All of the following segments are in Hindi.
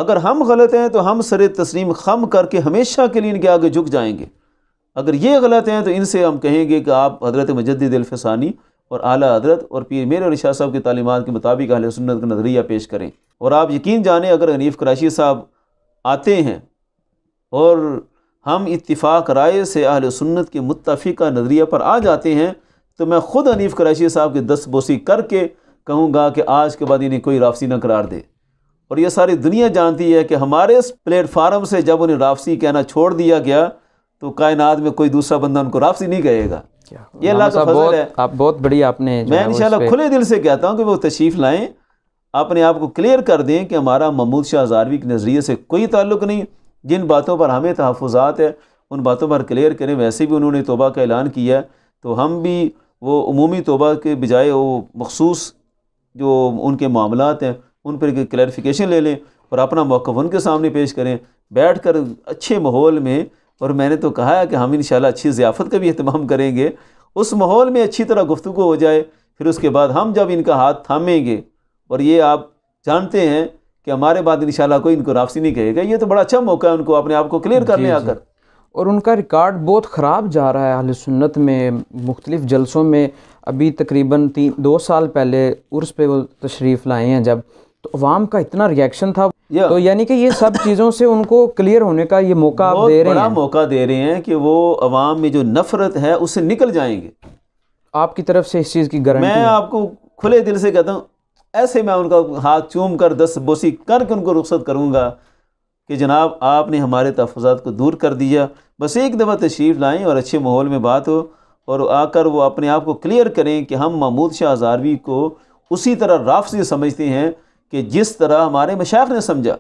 अगर हम गलत हैं तो हम सर तस्लीम खम करके हमेशा के लिए इनके आगे झुक जाएंगे। अगर ये गलत हैं तो इनसे हम कहेंगे कि आप हज़रत मुजद्दिद अल-फ़सानी और आला हज़रत और पीर मीर अली शाह साहब की तालीमात के मुताबिक अहले सुन्नत का नज़रिया पेश करें। और आप यकीन जानें, अगर हनीफ़ कुरैशी साहब आते हैं और हम इत्तिफ़ाक़ राय से अहले सुन्नत के मुत्तफ़िक़ा नज़रिया पर आ जाते हैं, तो मैं ख़ुद हनीफ़ कुरैशी साहब की दस्तबोसी करके कहूँगा कि आज के बाद इन्हें कोई राफ़सी न करार दे। और ये सारी दुनिया जानती है कि हमारे इस प्लेटफार्म से जब उन्हें राफ़सी कहना छोड़ दिया गया तो कायनात में कोई दूसरा बंदा उनको राफ़सी नहीं कहेगा। ये अल्लाह का फजल है। आप बहुत बड़ी आपने मैं इंशाल्लाह खुले दिल से कहता हूँ कि वो तशरीफ़ लाएँ, अपने आप को क्लियर कर दें कि हमारा महमूद शाह हज़ारवी के नज़रिए से कोई ताल्लुक़ नहीं। जिन बातों पर हमें तहफ़्फ़ुज़ात है उन बातों पर क्लियर करें। वैसे भी उन्होंने तौबा का ऐलान किया है, तो हम भी वो उमूमी तौबा के बजाय वो मखसूस जो उनके मामलात हैं उन पर क्लैरिफिकेशन ले लें और अपना मौक़िफ़ उनके सामने पेश करें, बैठ कर अच्छे माहौल में। और मैंने तो कहा है कि हम इंशाल्लाह अच्छी ज़ियाफ़त का भी एहतमाम करेंगे, उस माहौल में अच्छी तरह गुफ्तगू हो जाए। फिर उसके बाद हम जब इनका हाथ थामेंगे, और ये आप जानते हैं कि हमारे बाद इंशाल्लाह कोई इनको राफ़सी नहीं कहेगा, ये तो बड़ा अच्छा मौका है उनको अपने आप को क्लियर करने आकर। और उनका रिकॉर्ड बहुत ख़राब जा रहा है अहले सुन्नत में, मुख्तलिफ़ जलसों में। अभी तकरीबन 2 साल पहले उर्स पे वो तशरीफ़ लाए हैं जब, तो अवाम का इतना रिएक्शन था। तो यानी कि ये सब चीज़ों से उनको क्लियर होने का ये मौका आप दे रहे हैं, बड़ा मौका दे रहे हैं कि वो अवाम में जो नफ़रत है उससे निकल जाएंगे। आपकी तरफ से इस चीज़ की गारंटी? मैं आपको खुले दिल से कहता हूँ, ऐसे मैं उनका हाथ चूम कर दस्तबोसी करके उनको रुखसत करूँगा कि जनाब आपने हमारे तहफ़्फ़ुज़ात को दूर कर दिया। बस एक दफ़ा तशरीफ़ लाएँ और अच्छे माहौल में बात हो, और आकर वो अपने आप को क्लियर करें कि हम महमूद शाह हज़ारवी को उसी तरह राफ़सी समझते हैं कि जिस तरह हमारे मशाइख़ ने समझा,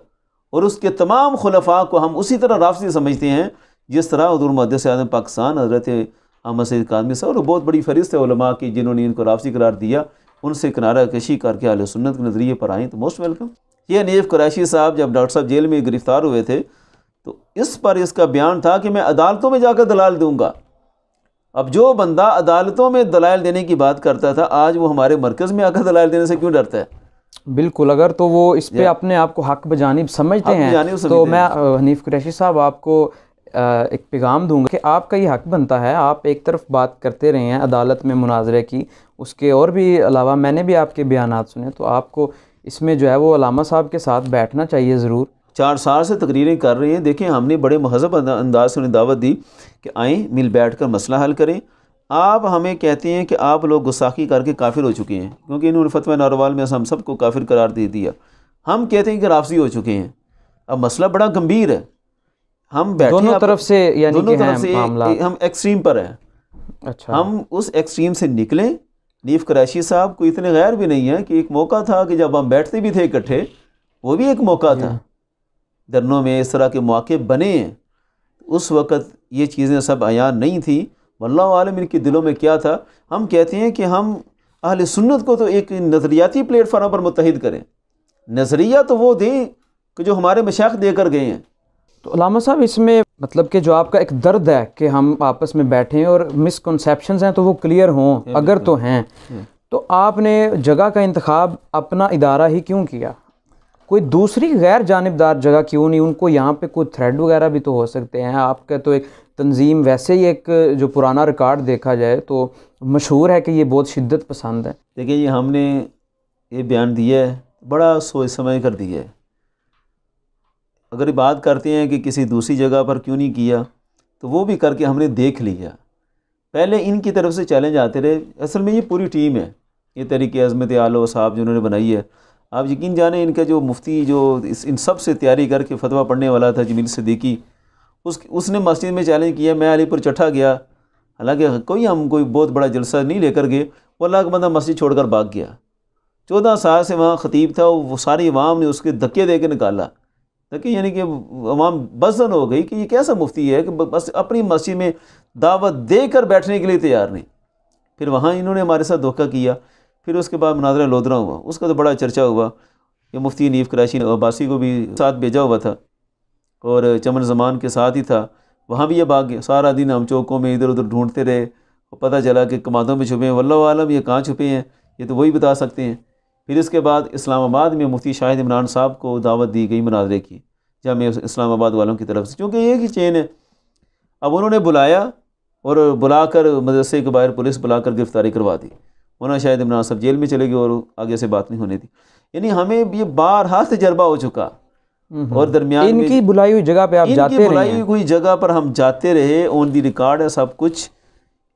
और उसके तमाम खुलफ़ा को हम उसी तरह राफ़सी समझते हैं जिस तरह हुज़ूर मुहद्दिस आज़म पाकिस्तान हज़रत अहमद सईद कादमी साहब, और बहुत बड़ी फ़हरिस्त है उलमा की जिन्होंने इनको राफ़सी करार दिया, उनसे किनारा कशी करके अहले सुन्नत के नज़रिए पर आएँ तो मोस्ट वेलकम। ये हनीफ़ कुरैशी साहब जब डॉक्टर साहब जेल में गिरफ़्तार हुए थे तो इस पर इसका बयान था कि मैं अदालतों में जाकर दलाल दूँगा। अब जो बंदा अदालतों में दलाल देने की बात करता था, आज वो हमारे मरकज़ में आकर दलाल देने से क्यों डरता है? बिल्कुल, अगर तो वो इस पे अपने आप को हक बजानिब समझते हैं तो मैं हनीफ़ कुरैशी साहब आपको एक पैगाम दूंगा कि आपका ये हक बनता है। आप एक तरफ बात करते रहे हैं अदालत में मुनाजरे की, उसके और भी अलावा मैंने भी आपके बयानात सुने, तो आपको इसमें जो है वो अलामा साहब के साथ बैठना चाहिए ज़रूर। 4 साल से तकरीरें कर रहे हैं। देखें, हमने बड़े महज़ब अंदाज से उन्हें दावत दी कि आएँ मिल बैठ कर मसला हल करें। आप हमें कहते हैं कि आप लोग गुस्ताखी करके काफिर हो चुके हैं, क्योंकि इन्होंने फतवा नारोवाल में हम सबको काफिर करार दे दिया। हम कहते हैं कि राफ़सी हो चुके हैं। अब मसला बड़ा गंभीर है, हम बैठे दोनों तरफ से, यानी दोनों तरफ से हम एक्सट्रीम पर हैं। अच्छा, हम उस एक्सट्रीम से निकलें। हनीफ़ कुरैशी साहब को इतने गैर भी नहीं है कि एक मौका था कि जब हम बैठते भी थे इकट्ठे, वो भी एक मौका था। धरनों में इस तरह के मौके बने हैं, उस वक़्त ये चीज़ें सब अयान नहीं थी। वल्लाहु आलम इनके दिलों में क्या था। हम कहते हैं कि हम अहले सुन्नत को तो एक नज़रियाती प्लेटफार्म पर मुत्तहिद करें, नज़रिया तो वो दें कि जो हमारे मशाइख़ देकर गए हैं। तो अल्लामा साहब, इसमें मतलब कि जो आपका एक दर्द है कि हम आपस में बैठें और मिसकंसेप्शंस हैं तो वो क्लियर हों, अगर तो हैं, तो आपने जगह का इंतखाब अपना इदारा ही क्यों किया? कोई दूसरी गैर जानिबदार जगह क्यों नहीं? उनको यहाँ पे कोई थ्रेड वगैरह भी तो हो सकते हैं। आपका तो एक तंजीम वैसे ही एक जो पुराना रिकॉर्ड देखा जाए तो मशहूर है कि ये बहुत शिद्दत पसंद है। देखिए, ये हमने ये बयान दिया है, बड़ा सोच समझ कर दिया है। अगर ये बात करते हैं कि किसी दूसरी जगह पर क्यों नहीं किया, तो वो भी करके हमने देख लिया। पहले इनकी तरफ से चैलेंज आते रहे। असल में ये पूरी टीम है, ये तहरीक अज़मत आलो साहब जिन्होंने बनाई है। आप यकीन जाने इनका जो मुफ्ती जो इन सब से तैयारी करके फतवा पढ़ने वाला था जमील सिद्दीकी, उसने मस्जिद में चैलेंज किया। मैं अलीपुर चट्ठा गया, हालांकि हम कोई बहुत बड़ा जलसा नहीं लेकर गए। वो अल्लाह का बंदा मस्जिद छोड़कर भाग गया। 14 साल से वहाँ ख़तीब था, वो सारी अवाम ने उसके धक्के दे के निकाला। धक्के यानी कि अवाम बज़न हो गई कि ये कैसा मुफ्ती है कि बस अपनी मस्जिद में दावत देकर बैठने के लिए तैयार नहीं। फिर वहाँ इन्होंने हमारे साथ धोखा किया। फिर उसके बाद मुनाज़रा लोधरा हुआ, उसका तो बड़ा चर्चा हुआ। ये मुफ्ती हनीफ़ कुरैशी अब्बासी को भी साथ भेजा हुआ था और चमन ज़मान के साथ ही था, वहाँ भी ये भाग गया। सारा दिन हम चौकों में इधर उधर ढूंढते रहे और पता चला कि कमादों में छुपे हैं। वल्लाहु आलम ये कहाँ छुपे हैं, ये तो वही बता सकते हैं। फिर इसके बाद इस्लामाबाद में मुफ्ती शाहिद इमरान साहब को दावत दी गई मुनाजरे की जामिया इस्लामाबाद वालों की तरफ से, क्योंकि एक ही चेन है। अब उन्होंने बुलाया और बुलाकर मदरसे के बाहर पुलिस बुलाकर गिरफ़्तारी करवा दी, वरना शायद इमरान साहब जेल में चले गए और आगे से बात नहीं होने दी। यानी हमें ये बारहा तजर्बा हो चुका और दरमियान इनकी बुलाई हुई जगह पे आप जाते रहे, बुलाई हुई जगह पर हम जाते रहे, ऑन दी रिकॉर्ड है सब कुछ,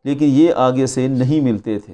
लेकिन ये आगे से नहीं मिलते थे।